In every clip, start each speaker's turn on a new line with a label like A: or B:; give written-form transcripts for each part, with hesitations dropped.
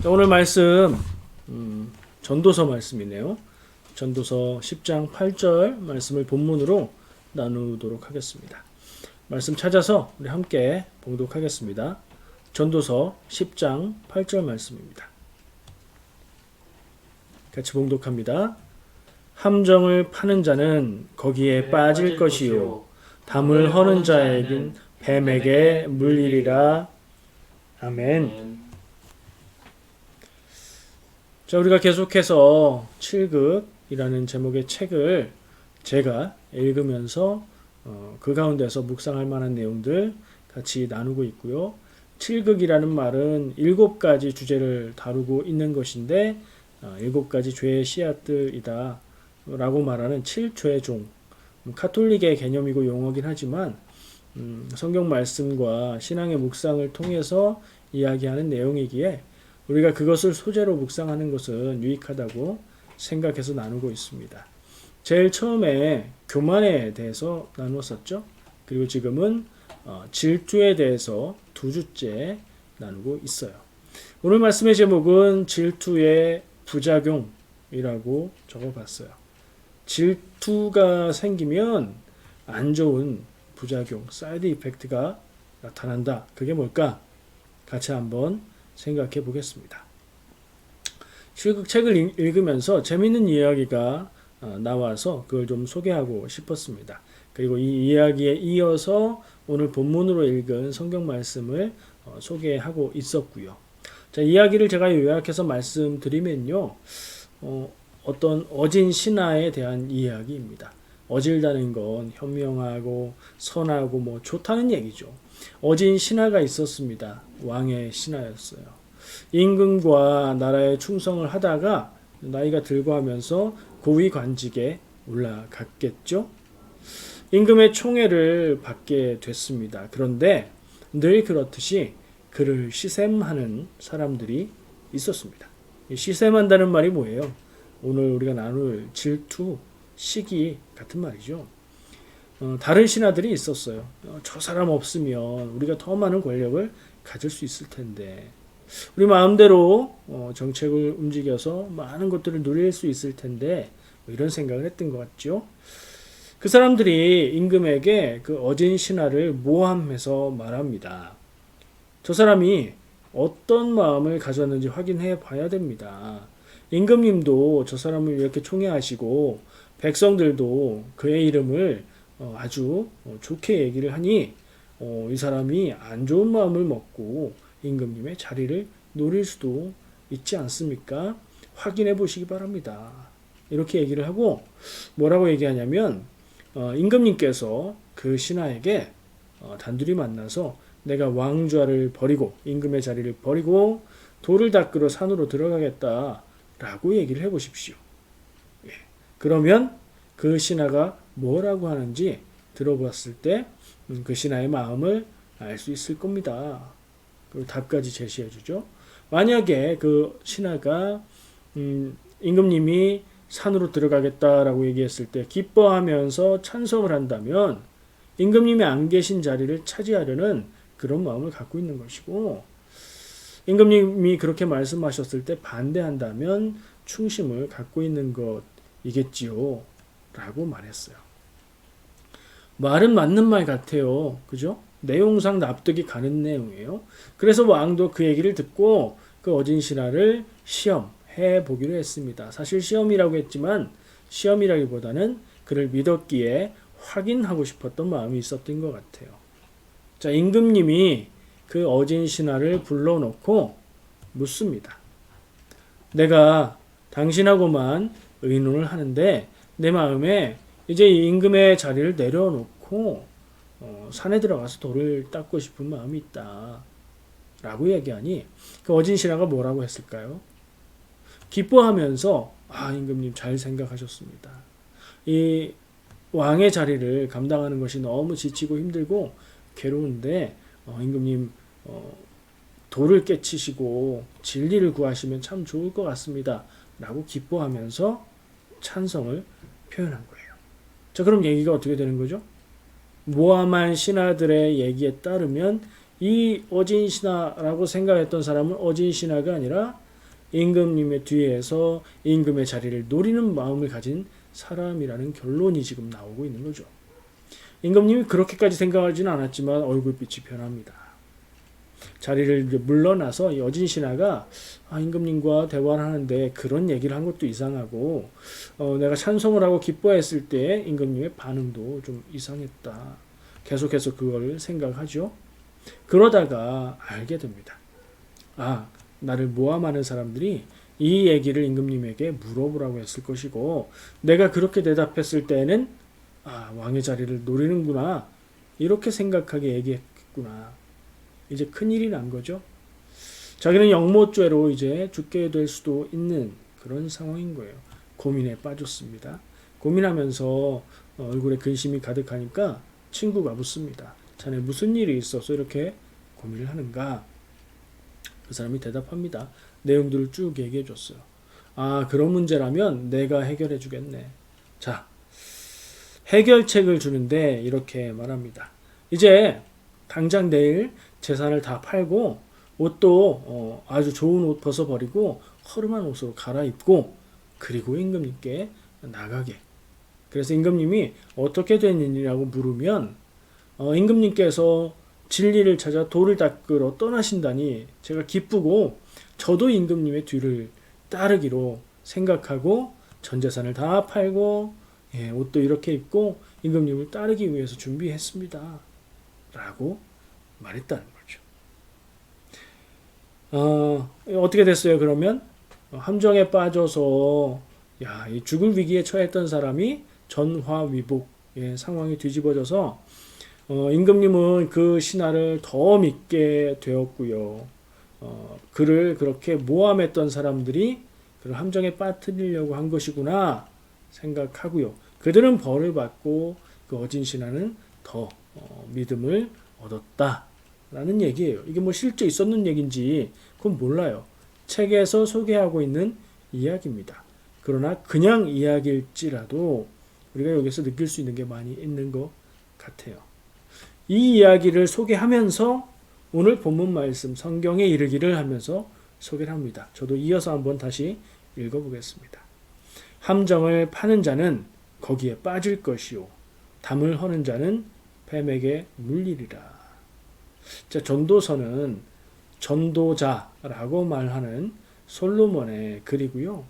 A: 자, 오늘 말씀 전도서 말씀이네요. 전도서 10장 8절 말씀을 본문으로 나누도록 하겠습니다. 말씀 찾아서 우리 함께 봉독하겠습니다. 전도서 10장 8절 말씀입니다. 같이 봉독합니다. 함정을 파는 자는 거기에 빠질 것이요 담을 허는 자에겐 뱀에게 물리리라. 아멘. 자, 우리가 계속해서 7극이라는 제목의 책을 제가 읽으면서 그 가운데서 묵상할 만한 내용들 같이 나누고 있고요. 7극이라는 말은 7가지 주제를 다루고 있는 것인데 7가지 죄의 씨앗들이다 라고 말하는 7죄의 종, 카톨릭의 개념이고 용어긴 하지만 성경 말씀과 신앙의 묵상을 통해서 이야기하는 내용이기에 우리가 그것을 소재로 묵상하는 것은 유익하다고 생각해서 나누고 있습니다. 제일 처음에 교만에 대해서 나누었었죠. 그리고 지금은 질투에 대해서 2주째 나누고 있어요. 오늘 말씀의 제목은 질투의 부작용이라고 적어봤어요. 질투가 생기면 안 좋은 부작용, 사이드 이펙트가 나타난다. 그게 뭘까? 같이 한번 생각해 보겠습니다. 책을 읽으면서 재밌는 이야기가 나와서 그걸 좀 소개하고 싶었습니다. 그리고 이 이야기에 이어서 오늘 본문으로 읽은 성경 말씀을 소개하고 있었고요. 자, 이야기를 제가 요약해서 말씀드리면요. 어떤 어진 신하에 대한 이야기입니다. 어질다는 건 현명하고 선하고 뭐 좋다는 얘기죠. 어진 신하가 있었습니다. 왕의 신하였어요. 임금과 나라에 충성을 하다가 나이가 들고 하면서 고위 관직에 올라갔겠죠. 임금의 총애를 받게 됐습니다. 그런데 늘 그렇듯이 그를 시샘하는 사람들이 있었습니다. 시샘한다는 말이 뭐예요? 오늘 우리가 나눌 질투, 시기 같은 말이죠. 다른 신하들이 있었어요. 저 사람 없으면 우리가 더 많은 권력을 가질 수 있을 텐데 우리 마음대로 정책을 움직여서 많은 것들을 누릴 수 있을 텐데 이런 생각을 했던 것 같죠. 그 사람들이 임금에게 그 어진 신하를 모함해서 말합니다. 저 사람이 어떤 마음을 가졌는지 확인해 봐야 됩니다. 임금님도 저 사람을 이렇게 총애하시고 백성들도 그의 이름을 아주 좋게 얘기를 하니 이 사람이 안 좋은 마음을 먹고 임금님의 자리를 노릴 수도 있지 않습니까? 확인해 보시기 바랍니다. 이렇게 얘기를 하고 뭐라고 얘기하냐면 임금님께서 그 신하에게 단둘이 만나서 내가 왕좌를 버리고 임금의 자리를 버리고 돌을 닦으러 산으로 들어가겠다라고 얘기를 해보십시오. 예. 그러면 그 신하가 뭐라고 하는지 들어봤을 때 그 신하의 마음을 알 수 있을 겁니다. 그리고 답까지 제시해 주죠. 만약에 그 신하가 임금님이 산으로 들어가겠다라고 얘기했을 때 기뻐하면서 찬성을 한다면 임금님이 안 계신 자리를 차지하려는 그런 마음을 갖고 있는 것이고 임금님이 그렇게 말씀하셨을 때 반대한다면 충심을 갖고 있는 것이겠지요 라고 말했어요. 말은 맞는 말 같아요. 그죠? 내용상 납득이 가는 내용이에요. 그래서 왕도 그 얘기를 듣고 그 어진 신하를 시험해 보기로 했습니다. 사실 시험이라고 했지만 시험이라기보다는 그를 믿었기에 확인하고 싶었던 마음이 있었던 것 같아요. 자, 임금님이 그 어진 신하를 불러놓고 묻습니다. 내가 당신하고만 의논을 하는데 내 마음에 이제 임금의 자리를 내려놓고 산에 들어가서 돌을 닦고 싶은 마음이 있다 라고 얘기하니 그 어진 신하가 뭐라고 했을까요? 기뻐하면서 임금님 잘 생각하셨습니다. 이 왕의 자리를 감당하는 것이 너무 지치고 힘들고 괴로운데 임금님 돌을 깨치시고 진리를 구하시면 참 좋을 것 같습니다 라고 기뻐하면서 찬성을 표현한 거예요. 자, 그럼 얘기가 어떻게 되는 거죠? 모함한 신하들의 얘기에 따르면 이 어진 신하라고 생각했던 사람은 어진 신하가 아니라 임금님의 뒤에서 임금의 자리를 노리는 마음을 가진 사람이라는 결론이 지금 나오고 있는 거죠. 임금님이 그렇게까지 생각하지는 않았지만 얼굴빛이 변합니다. 자리를 물러나서 여진 신하가 임금님과 대화를 하는데 그런 얘기를 한 것도 이상하고 내가 찬송을 하고 기뻐했을 때 임금님의 반응도 좀 이상했다. 계속해서 그걸 생각하죠. 그러다가 알게 됩니다. 나를 모함하는 사람들이 이 얘기를 임금님에게 물어보라고 했을 것이고 내가 그렇게 대답했을 때는 왕의 자리를 노리는구나 이렇게 생각하게 얘기했구나. 이제 큰일이 난 거죠. 자기는 영모죄로 이제 죽게 될 수도 있는 그런 상황인 거예요. 고민에 빠졌습니다. 고민하면서 얼굴에 근심이 가득하니까 친구가 묻습니다. 자네 무슨 일이 있어서 이렇게 고민을 하는가? 그 사람이 대답합니다. 내용들을 쭉 얘기해 줬어요. 그런 문제라면 내가 해결해 주겠네. 자, 해결책을 주는데 이렇게 말합니다. 이제 당장 내일 재산을 다 팔고 옷도 아주 좋은 옷 벗어버리고 허름한 옷으로 갈아입고 그리고 임금님께 나가게. 그래서 임금님이 어떻게 된 일이라고 물으면 임금님께서 진리를 찾아 돌을 닦으러 떠나신다니 제가 기쁘고 저도 임금님의 뒤를 따르기로 생각하고 전 재산을 다 팔고 옷도 이렇게 입고 임금님을 따르기 위해서 준비했습니다. 라고 말했다는 거죠. 어떻게 됐어요? 그러면 함정에 빠져서 이 죽을 위기에 처했던 사람이 전화위복의 상황이 뒤집어져서 임금님은 그 신하를 더 믿게 되었고요. 그를 그렇게 모함했던 사람들이 그를 함정에 빠뜨리려고 한 것이구나 생각하고요. 그들은 벌을 받고 그 어진 신하는 더 믿음을 얻었다라는 얘기예요. 이게 뭐 실제 있었는 얘기인지 그건 몰라요. 책에서 소개하고 있는 이야기입니다. 그러나 그냥 이야기일지라도 우리가 여기서 느낄 수 있는 게 많이 있는 것 같아요. 이 이야기를 소개하면서 오늘 본문 말씀 성경에 이르기를 하면서 소개를 합니다. 저도 이어서 한번 다시 읽어보겠습니다. 함정을 파는 자는 거기에 빠질 것이요 담을 허는 자는 뱀에게 물리리라. 자, 전도서는 전도자라고 말하는 솔로몬의 글이고요.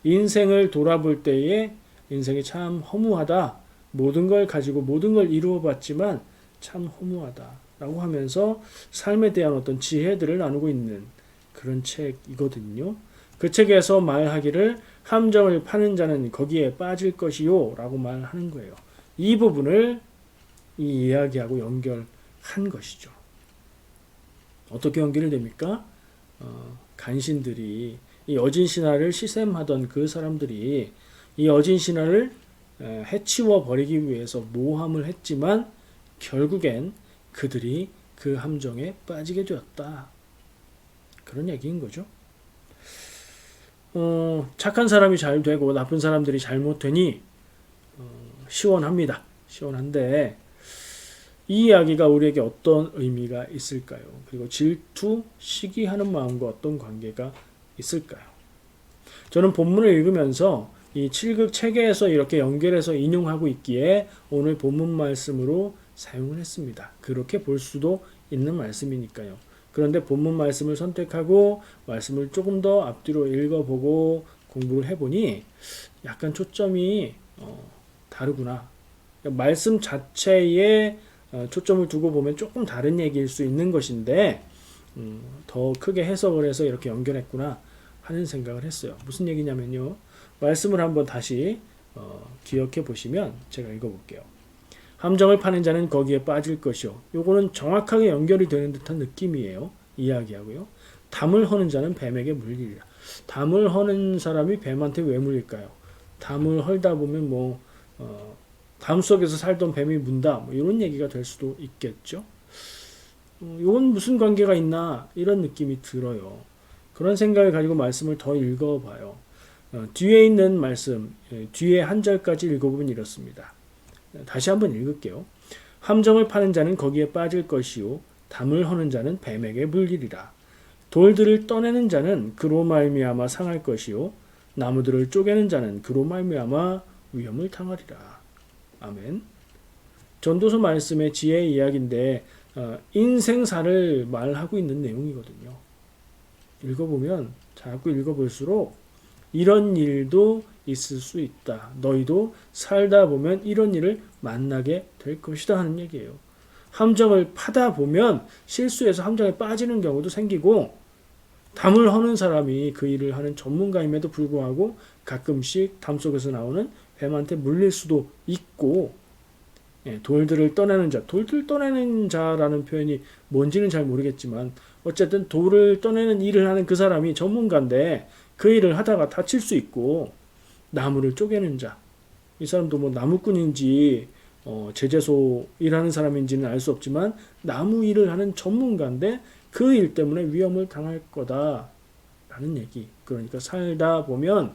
A: 인생을 돌아볼 때에 인생이 참 허무하다. 모든 걸 가지고 모든 걸 이루어 봤지만 참 허무하다라고 하면서 삶에 대한 어떤 지혜들을 나누고 있는 그런 책이거든요. 그 책에서 말하기를 함정을 파는 자는 거기에 빠질 것이요 라고 말하는 거예요. 이 부분을 이 이야기하고 연결한 것이죠. 어떻게 연결이 됩니까? 간신들이 이 어진 신하를 시샘하던 그 사람들이 이 어진 신하를 해치워 버리기 위해서 모함을 했지만 결국엔 그들이 그 함정에 빠지게 되었다. 그런 얘기인 거죠. 착한 사람이 잘 되고 나쁜 사람들이 잘못되니 시원합니다. 시원한데 이 이야기가 우리에게 어떤 의미가 있을까요? 그리고 질투, 시기하는 마음과 어떤 관계가 있을까요? 저는 본문을 읽으면서 이 7극 체계에서 이렇게 연결해서 인용하고 있기에 오늘 본문 말씀으로 사용을 했습니다. 그렇게 볼 수도 있는 말씀이니까요. 그런데 본문 말씀을 선택하고 말씀을 조금 더 앞뒤로 읽어보고 공부를 해보니 약간 초점이 다르구나. 말씀 자체에 초점을 두고 보면 조금 다른 얘기일 수 있는 것인데 더 크게 해석을 해서 이렇게 연결했구나 하는 생각을 했어요. 무슨 얘기냐면요. 말씀을 한번 다시 기억해 보시면 제가 읽어볼게요. 함정을 파는 자는 거기에 빠질 것이요. 요거는 정확하게 연결이 되는 듯한 느낌이에요. 이야기하고요. 담을 허는 자는 뱀에게 물리리라. 담을 허는 사람이 뱀한테 왜 물릴까요? 담을 헐다 보면 담 속에서 살던 뱀이 문다. 이런 얘기가 될 수도 있겠죠. 이건 무슨 관계가 있나 이런 느낌이 들어요. 그런 생각을 가지고 말씀을 더 읽어봐요. 뒤에 있는 말씀, 뒤에 한 절까지 읽어보면 이렇습니다. 다시 한번 읽을게요. 함정을 파는 자는 거기에 빠질 것이요 담을 허는 자는 뱀에게 물리리라. 돌들을 떠내는 자는 그로 말미암아 상할 것이요 나무들을 쪼개는 자는 그로 말미암아 위험을 당하리라. 아멘. 전도서 말씀의 지혜의 이야기인데 인생사를 말하고 있는 내용이거든요. 읽어보면 자꾸 읽어볼수록 이런 일도 있을 수 있다. 너희도 살다 보면 이런 일을 만나게 될 것이다 하는 얘기예요. 함정을 파다 보면 실수해서 함정에 빠지는 경우도 생기고 담을 허는 사람이 그 일을 하는 전문가임에도 불구하고 가끔씩 담 속에서 나오는 뱀한테 물릴 수도 있고 돌들을 떠내는 자, 돌들 떠내는 자라는 표현이 뭔지는 잘 모르겠지만 어쨌든 돌을 떠내는 일을 하는 그 사람이 전문가인데 그 일을 하다가 다칠 수 있고 나무를 쪼개는 자, 이 사람도 뭐 나무꾼인지 제재소 일하는 사람인지는 알 수 없지만 나무 일을 하는 전문가인데 그 일 때문에 위험을 당할 거다라는 얘기. 그러니까 살다 보면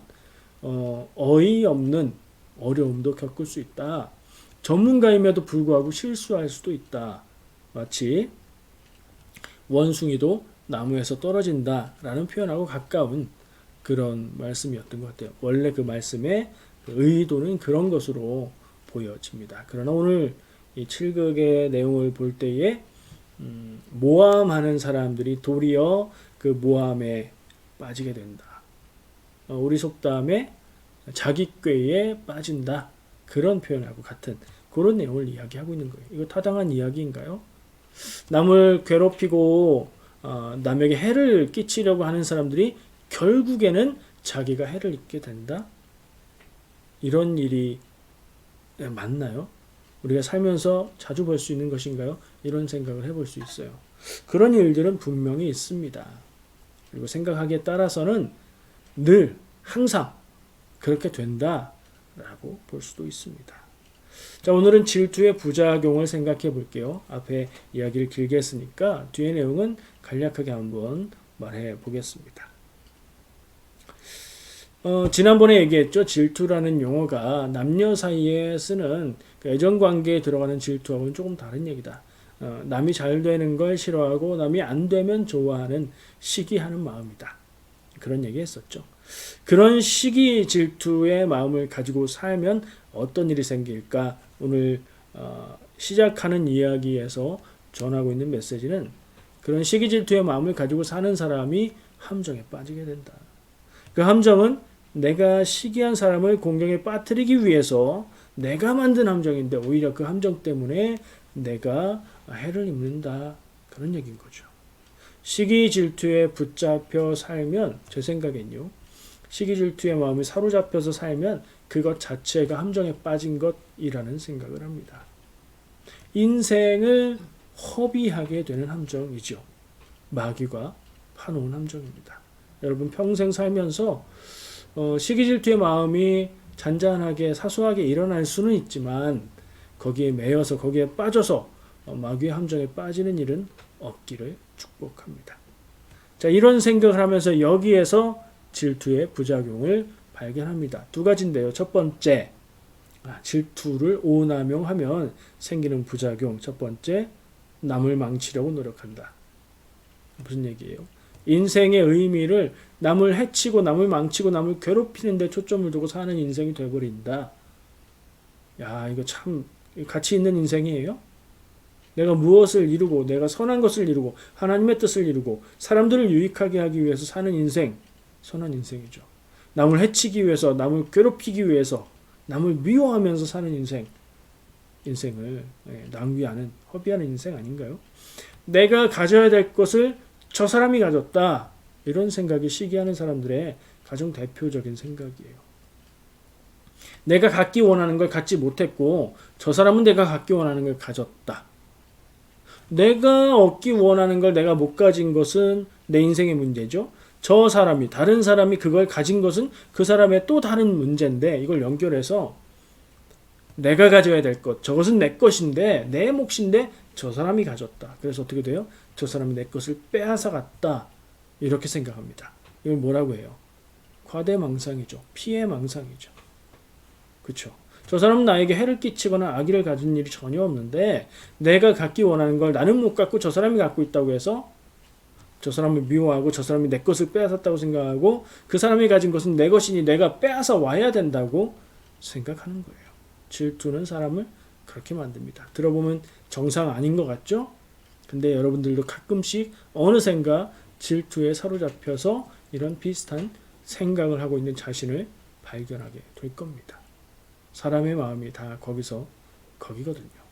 A: 어이없는 어려움도 겪을 수 있다. 전문가임에도 불구하고 실수할 수도 있다. 마치 원숭이도 나무에서 떨어진다라는 표현하고 가까운 그런 말씀이었던 것 같아요. 원래 그 말씀의 의도는 그런 것으로 보여집니다. 그러나 오늘 이 7극의 내용을 볼 때에 모함하는 사람들이 도리어 그 모함에 빠지게 된다. 우리 속담에 자기 꾀에 빠진다. 그런 표현하고 같은 그런 내용을 이야기하고 있는 거예요. 이거 타당한 이야기인가요? 남을 괴롭히고 남에게 해를 끼치려고 하는 사람들이 결국에는 자기가 해를 입게 된다? 이런 일이 맞나요? 우리가 살면서 자주 볼 수 있는 것인가요? 이런 생각을 해볼 수 있어요. 그런 일들은 분명히 있습니다. 그리고 생각하기에 따라서는 늘 항상 그렇게 된다라고 볼 수도 있습니다. 자, 오늘은 질투의 부작용을 생각해 볼게요. 앞에 이야기를 길게 했으니까 뒤의 내용은 간략하게 한번 말해 보겠습니다. 지난번에 얘기했죠. 질투라는 용어가 남녀 사이에 쓰는 그 애정관계에 들어가는 질투하고는 조금 다른 얘기다. 남이 잘 되는 걸 싫어하고 남이 안 되면 좋아하는 시기하는 마음이다. 그런 얘기 했었죠. 그런 시기 질투의 마음을 가지고 살면 어떤 일이 생길까? 오늘 시작하는 이야기에서 전하고 있는 메시지는 그런 시기 질투의 마음을 가지고 사는 사람이 함정에 빠지게 된다. 그 함정은 내가 시기한 사람을 공경에 빠뜨리기 위해서 내가 만든 함정인데 오히려 그 함정 때문에 내가 해를 입는다. 그런 얘기인 거죠. 시기 질투에 붙잡혀 살면 제 생각엔요. 시기 질투의 마음이 사로잡혀서 살면 그것 자체가 함정에 빠진 것이라는 생각을 합니다. 인생을 허비하게 되는 함정이죠. 마귀가 파놓은 함정입니다. 여러분 평생 살면서 시기 질투의 마음이 잔잔하게 사소하게 일어날 수는 있지만 거기에 매여서 거기에 빠져서 마귀의 함정에 빠지는 일은 없기를 축복합니다. 자, 이런 생각을 하면서 여기에서 질투의 부작용을 발견합니다. 두 가지인데요. 첫 번째, 질투를 오남용하면 생기는 부작용. 첫 번째, 남을 망치려고 노력한다. 무슨 얘기예요? 인생의 의미를 남을 해치고 남을 망치고 남을 괴롭히는 데 초점을 두고 사는 인생이 되어버린다. 야, 이거 참 가치 있는 인생이에요? 내가 무엇을 이루고 내가 선한 것을 이루고 하나님의 뜻을 이루고 사람들을 유익하게 하기 위해서 사는 인생, 선한 인생이죠. 남을 해치기 위해서, 남을 괴롭히기 위해서, 남을 미워하면서 사는 인생을 낭비하는, 허비하는 인생 아닌가요? 내가 가져야 될 것을 저 사람이 가졌다. 이런 생각이 시기하는 사람들의 가장 대표적인 생각이에요. 내가 갖기 원하는 걸 갖지 못했고 저 사람은 내가 갖기 원하는 걸 가졌다. 내가 얻기 원하는 걸 내가 못 가진 것은 내 인생의 문제죠. 저 사람이, 다른 사람이 그걸 가진 것은 그 사람의 또 다른 문제인데 이걸 연결해서 내가 가져야 될 것, 저것은 내 것인데 내 몫인데 저 사람이 가졌다. 그래서 어떻게 돼요? 저 사람이 내 것을 빼앗아 갔다. 이렇게 생각합니다. 이걸 뭐라고 해요? 과대망상이죠. 피해망상이죠. 그렇죠? 저 사람은 나에게 해를 끼치거나 악의를 가진 일이 전혀 없는데 내가 갖기 원하는 걸 나는 못 갖고 저 사람이 갖고 있다고 해서 저 사람을 미워하고 저 사람이 내 것을 빼앗았다고 생각하고 그 사람이 가진 것은 내 것이니 내가 빼앗아 와야 된다고 생각하는 거예요. 질투는 사람을 그렇게 만듭니다. 들어보면 정상 아닌 것 같죠? 근데 여러분들도 가끔씩 어느샌가 질투에 사로잡혀서 이런 비슷한 생각을 하고 있는 자신을 발견하게 될 겁니다. 사람의 마음이 다 거기거든요.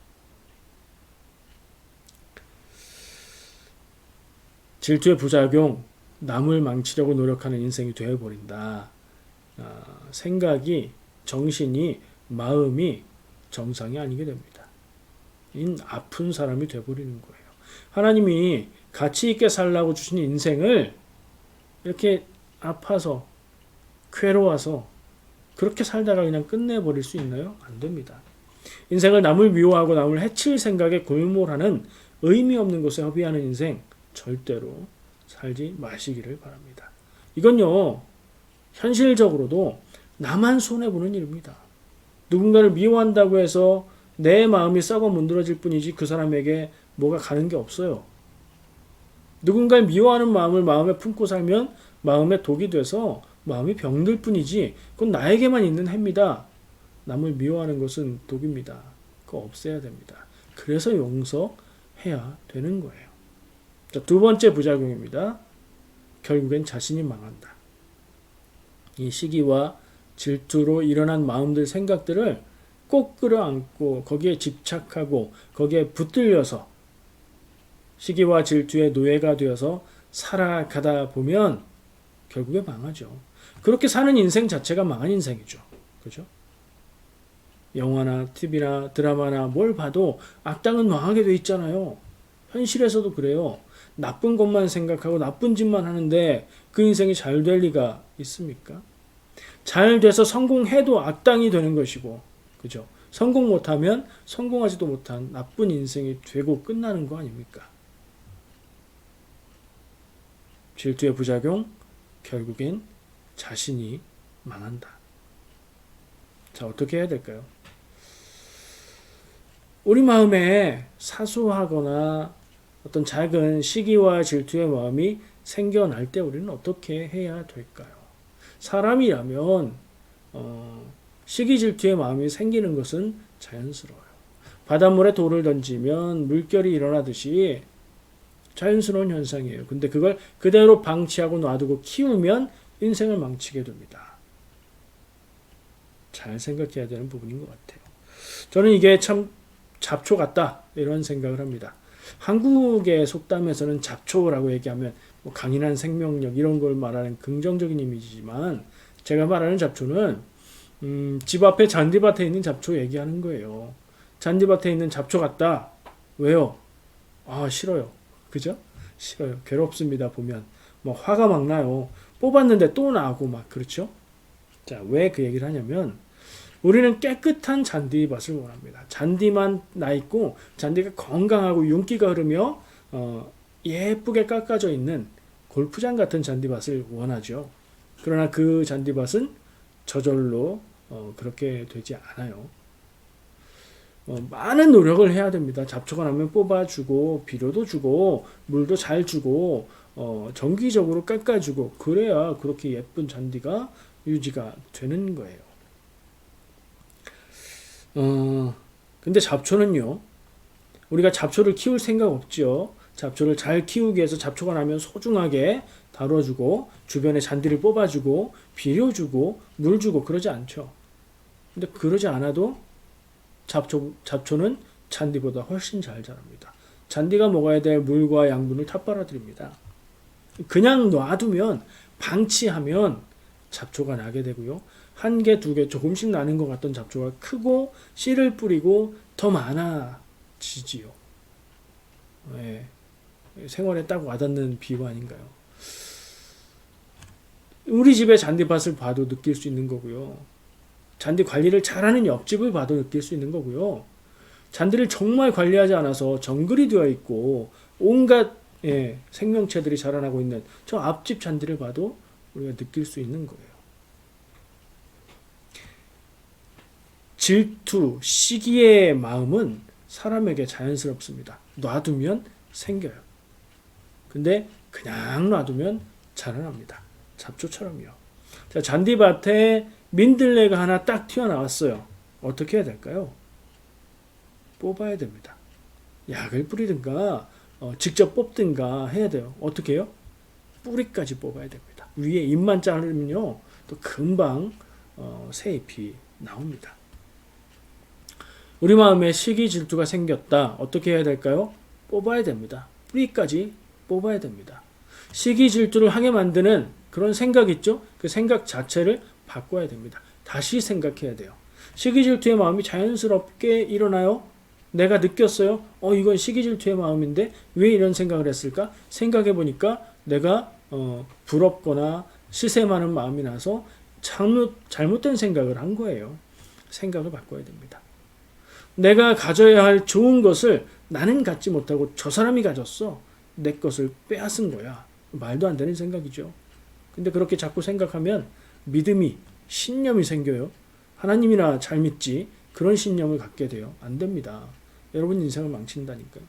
A: 질투의 부작용, 남을 망치려고 노력하는 인생이 되어버린다. 생각이, 정신이, 마음이 정상이 아니게 됩니다. 아픈 사람이 되어버리는 거예요. 하나님이 가치 있게 살라고 주신 인생을 이렇게 아파서, 괴로워서 그렇게 살다가 그냥 끝내버릴 수 있나요? 안 됩니다. 인생을 남을 미워하고 남을 해칠 생각에 골몰하는 의미 없는 것에 허비하는 인생 절대로 살지 마시기를 바랍니다. 이건요, 현실적으로도 나만 손해보는 일입니다. 누군가를 미워한다고 해서 내 마음이 썩어 문드러질 뿐이지 그 사람에게 뭐가 가는 게 없어요. 누군가를 미워하는 마음을 마음에 품고 살면 마음에 독이 돼서 마음이 병들 뿐이지 그건 나에게만 있는 해입니다. 남을 미워하는 것은 독입니다. 그거 없애야 됩니다. 그래서 용서해야 되는 거예요. 자, 두 번째 부작용입니다. 결국엔 자신이 망한다. 이 시기와 질투로 일어난 마음들, 생각들을 꼭 끌어안고 거기에 집착하고 거기에 붙들려서 시기와 질투의 노예가 되어서 살아가다 보면 결국에 망하죠. 그렇게 사는 인생 자체가 망한 인생이죠. 그죠? 영화나 TV나 드라마나 뭘 봐도 악당은 망하게 돼 있잖아요. 현실에서도 그래요. 나쁜 것만 생각하고 나쁜 짓만 하는데 그 인생이 잘 될 리가 있습니까? 잘 돼서 성공해도 악당이 되는 것이고, 그죠? 성공 못하면 성공하지도 못한 나쁜 인생이 되고 끝나는 거 아닙니까? 질투의 부작용, 결국엔 자신이 망한다. 자, 어떻게 해야 될까요? 우리 마음에 사소하거나 어떤 작은 시기와 질투의 마음이 생겨날 때 우리는 어떻게 해야 될까요? 사람이라면 시기 질투의 마음이 생기는 것은 자연스러워요. 바닷물에 돌을 던지면 물결이 일어나듯이 자연스러운 현상이에요. 근데 그걸 그대로 방치하고 놔두고 키우면 인생을 망치게 됩니다. 잘 생각해야 되는 부분인 것 같아요. 저는 이게 참 잡초 같다 이런 생각을 합니다. 한국의 속담에서는 잡초라고 얘기하면 뭐 강인한 생명력 이런 걸 말하는 긍정적인 이미지지만 제가 말하는 잡초는 집 앞에 잔디밭에 있는 잡초 얘기하는 거예요. 잔디밭에 있는 잡초 같다. 왜요? 아, 싫어요. 그죠? 싫어요. 괴롭습니다. 보면 뭐 화가 막 나요. 뽑았는데 또 나고 막 그렇죠? 자, 왜 그 얘기를 하냐면 우리는 깨끗한 잔디밭을 원합니다. 잔디만 나 있고 잔디가 건강하고 윤기가 흐르며 예쁘게 깎아져 있는 골프장 같은 잔디밭을 원하죠. 그러나 그 잔디밭은 저절로 그렇게 되지 않아요. 많은 노력을 해야 됩니다. 잡초가 나면 뽑아주고 비료도 주고 물도 잘 주고 정기적으로 깎아주고 그래야 그렇게 예쁜 잔디가 유지가 되는 거예요. 근데 잡초는요, 우리가 잡초를 키울 생각 없죠. 잡초를 잘 키우기 위해서 잡초가 나면 소중하게 다뤄주고 주변에 잔디를 뽑아주고 비료 주고 물 주고 그러지 않죠. 근데 그러지 않아도 잡초는 잔디보다 훨씬 잘 자랍니다. 잔디가 먹어야 될 물과 양분을 다 빨아들입니다. 그냥 놔두면 방치하면 잡초가 나게 되고요. 한 개, 두 개 조금씩 나는 것 같던 잡초가 크고 씨를 뿌리고 더 많아지지요. 네. 생활에 딱 와닿는 비유 아닌가요? 우리 집의 잔디밭을 봐도 느낄 수 있는 거고요. 잔디 관리를 잘하는 옆집을 봐도 느낄 수 있는 거고요. 잔디를 정말 관리하지 않아서 정글이 되어 있고 온갖 생명체들이 자라나고 있는 저 앞집 잔디를 봐도 우리가 느낄 수 있는 거예요. 질투, 시기의 마음은 사람에게 자연스럽습니다. 놔두면 생겨요. 근데 그냥 놔두면 자라납니다. 잡초처럼요. 자, 잔디밭에 민들레가 하나 딱 튀어나왔어요. 어떻게 해야 될까요? 뽑아야 됩니다. 약을 뿌리든가 직접 뽑든가 해야 돼요. 어떻게 해요? 뿌리까지 뽑아야 됩니다. 위에 잎만 자르면요, 또 금방 새 잎이 나옵니다. 우리 마음에 시기 질투가 생겼다. 어떻게 해야 될까요? 뽑아야 됩니다. 뿌리까지 뽑아야 됩니다. 시기 질투를 하게 만드는 그런 생각 있죠? 그 생각 자체를 바꿔야 됩니다. 다시 생각해야 돼요. 시기 질투의 마음이 자연스럽게 일어나요? 내가 느꼈어요. 이건 시기 질투의 마음인데 왜 이런 생각을 했을까? 생각해 보니까 내가 부럽거나 시샘하는 마음이 나서 잘못된 생각을 한 거예요. 생각을 바꿔야 됩니다. 내가 가져야 할 좋은 것을 나는 갖지 못하고 저 사람이 가졌어. 내 것을 빼앗은 거야. 말도 안 되는 생각이죠. 근데 그렇게 자꾸 생각하면 믿음이, 신념이 생겨요. 하나님이나 잘 믿지. 그런 신념을 갖게 돼요. 안 됩니다. 여러분 인생을 망친다니까요.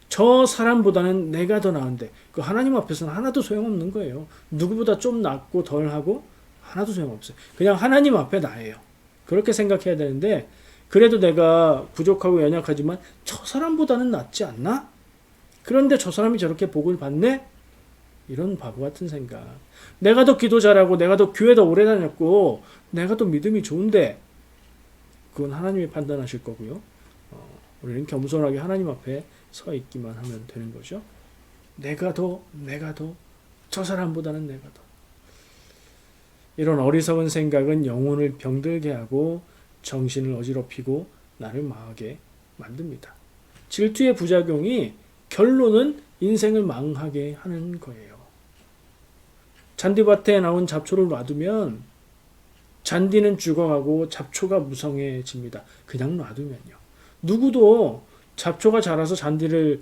A: 저 사람보다는 내가 더 나은데 그 하나님 앞에서는 하나도 소용없는 거예요. 누구보다 좀 낫고 덜하고 하나도 소용없어요. 그냥 하나님 앞에 나예요. 그렇게 생각해야 되는데 그래도 내가 부족하고 연약하지만 저 사람보다는 낫지 않나? 그런데 저 사람이 저렇게 복을 받네? 이런 바보 같은 생각. 내가 더 기도 잘하고 내가 더 교회 더 오래 다녔고 내가 더 믿음이 좋은데 그건 하나님이 판단하실 거고요. 우리는 겸손하게 하나님 앞에 서 있기만 하면 되는 거죠. 내가 더, 저 사람보다는 내가 더. 이런 어리석은 생각은 영혼을 병들게 하고 정신을 어지럽히고 나를 망하게 만듭니다. 질투의 부작용이 결론은 인생을 망하게 하는 거예요. 잔디밭에 나온 잡초를 놔두면 잔디는 죽어가고 잡초가 무성해집니다. 그냥 놔두면요. 누구도 잡초가 자라서 잔디를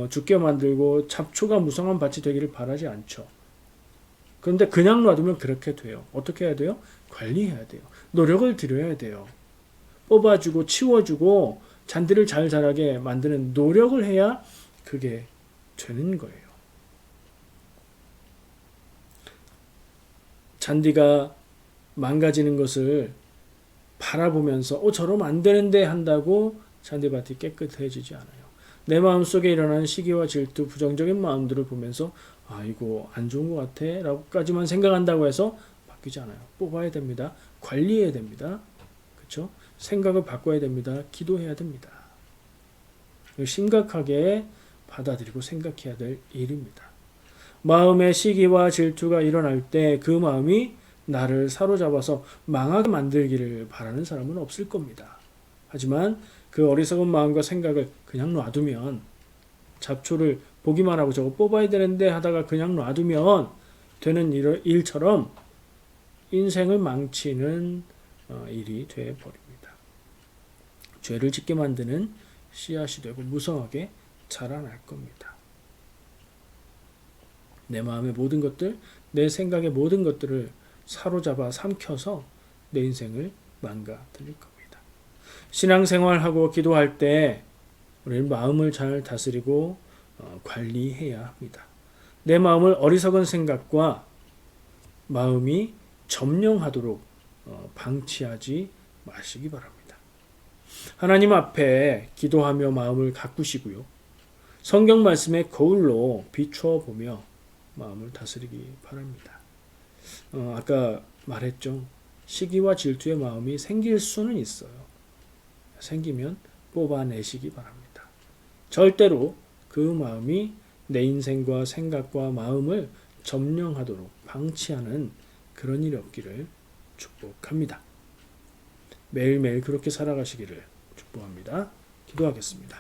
A: 죽게 만들고 잡초가 무성한 밭이 되기를 바라지 않죠. 그런데 그냥 놔두면 그렇게 돼요. 어떻게 해야 돼요? 관리해야 돼요. 노력을 들여야 돼요. 뽑아주고 치워주고 잔디를 잘 자라게 만드는 노력을 해야 그게 되는 거예요. 잔디가 망가지는 것을 바라보면서 저러면 안 되는데 한다고 잔디밭이 깨끗해지지 않아요. 내 마음속에 일어나는 시기와 질투, 부정적인 마음들을 보면서 이거 안 좋은 것 같아 라고까지만 생각한다고 해서 바뀌지 않아요. 뽑아야 됩니다. 관리해야 됩니다. 그렇죠? 생각을 바꿔야 됩니다. 기도해야 됩니다. 심각하게 받아들이고 생각해야 될 일입니다. 마음의 시기와 질투가 일어날 때 그 마음이 나를 사로잡아서 망하게 만들기를 바라는 사람은 없을 겁니다. 하지만 그 어리석은 마음과 생각을 그냥 놔두면 잡초를 보기만 하고 저거 뽑아야 되는데 하다가 그냥 놔두면 되는 일처럼 인생을 망치는 일이 되어버립니다. 죄를 짓게 만드는 씨앗이 되고 무성하게 자라날 겁니다. 내 마음의 모든 것들, 내 생각의 모든 것들을 사로잡아 삼켜서 내 인생을 망가뜨릴 겁니다. 신앙생활하고 기도할 때 우리는 마음을 잘 다스리고 관리해야 합니다. 내 마음을 어리석은 생각과 마음이 점령하도록 방치하지 마시기 바랍니다. 하나님 앞에 기도하며 마음을 가꾸시고요. 성경 말씀에 거울로 비추어 보며 마음을 다스리기 바랍니다. 아까 말했죠. 시기와 질투의 마음이 생길 수는 있어요. 생기면 뽑아내시기 바랍니다. 절대로 그 마음이 내 인생과 생각과 마음을 점령하도록 방치하는 그런 일이 없기를 축복합니다. 매일매일 그렇게 살아가시기를 축복합니다. 기도하겠습니다.